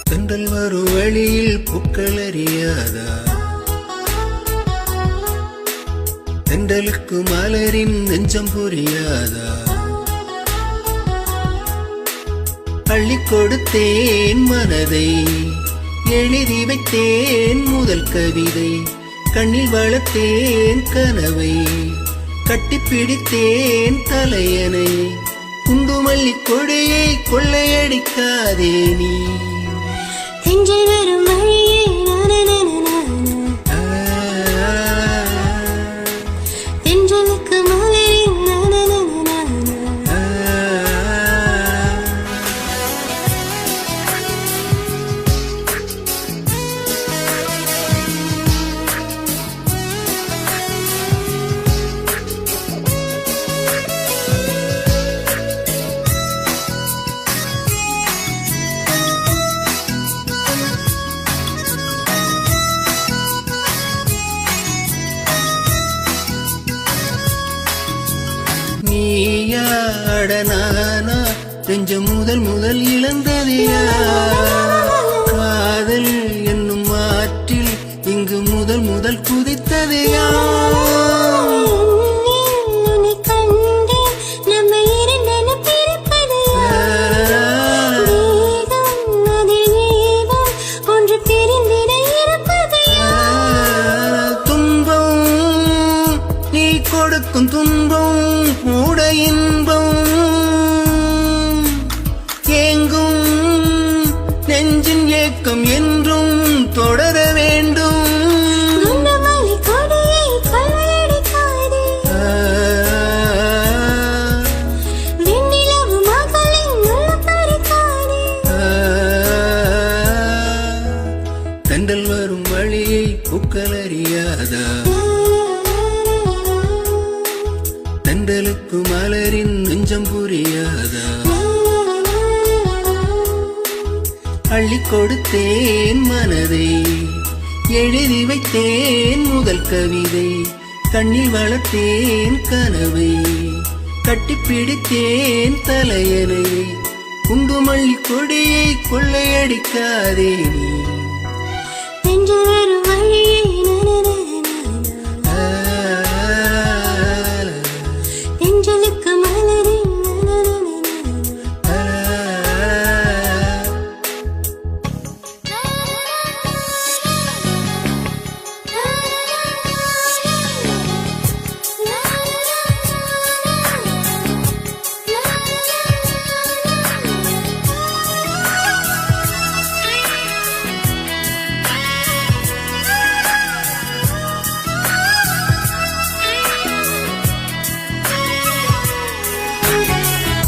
தென்றல் வரும் வழியில் பூக்கள் அறியாதா? தென்றலுக்கு மலரின் நெஞ்சம் புரியாதா? அள்ளி கொடுத்தேன் மனதை, எழுதி வைத்தேன் முதல் கவிதை, கண்ணில் வளர்த்தேன் கனவை, கட்டிப்பிடித்தேன் தலையனை, குண்டுமல்லி கொடியை கொள்ளையடிக்காதே நீ. வரும் வழியே தென்றலுக்கு மலரின் நீயாட நானா நெஞ்சம் முதல் இழந்ததையா? காதல் என்னும் ஆற்றில் இங்கு முதல் குதித்ததையா? துன்பம் நீ கொடுக்கும் துன்பம் கூட இன்பம், ஏங்கும் நெஞ்சின் ஏக்கம் என்றும் தொடர வேண்டும். தென்றல் வரும் வழியை பூக்கள் அறியாதா? தென்றலுக்கு மலரின் நெஞ்சம் புரியாதா? அள்ளி கொடுத்தேன் மனதை, எழுதி வைத்தேன் முதல் கவிதை, கண்ணில் வளர்த்தேன் கனவை, கட்டிப்பிடித்தேன் தலையனை, குண்டுமல்லி கொடியை கொள்ளையடிக்காதே நீ. வரும் வழியே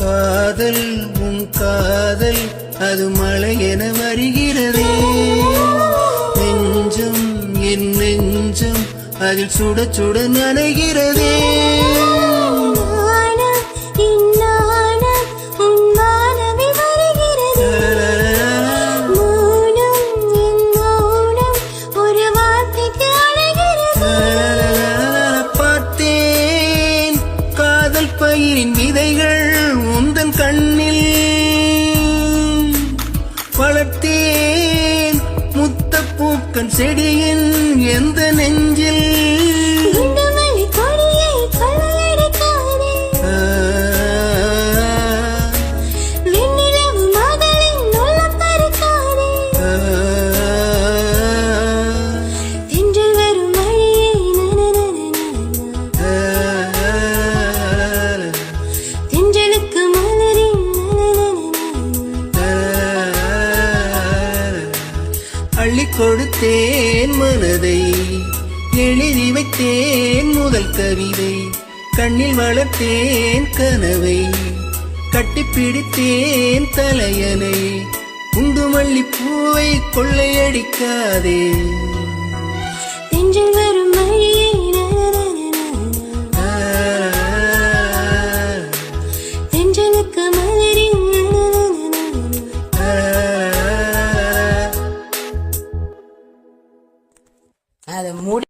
காதல் உன் காதல் அது மழை என வருகிறதே, நெஞ்சம் என் நெஞ்சம் அதில் சுட சுட நனைகிறதே. பார்த்தேன் காதல் பயிரின் விதைகள் உந்தன் கண்ணில், வளர்த்தேன் முத்தப்பூக்கன் செடியின் எந்த நெஞ்சில். அள்ளி கொடுத்தேன் மனதை, எழுதி வைத்தேன் முதல் கவிதை, கண்ணில் வளர்த்தேன் கனவை, கட்டிப்பிடித்தேன் தலையனை, குண்டுமல்லி பூவை கொள்ளையடிக்காதே. வரும் வழியே தென்றலுக்கு மலரின் அதை மூடி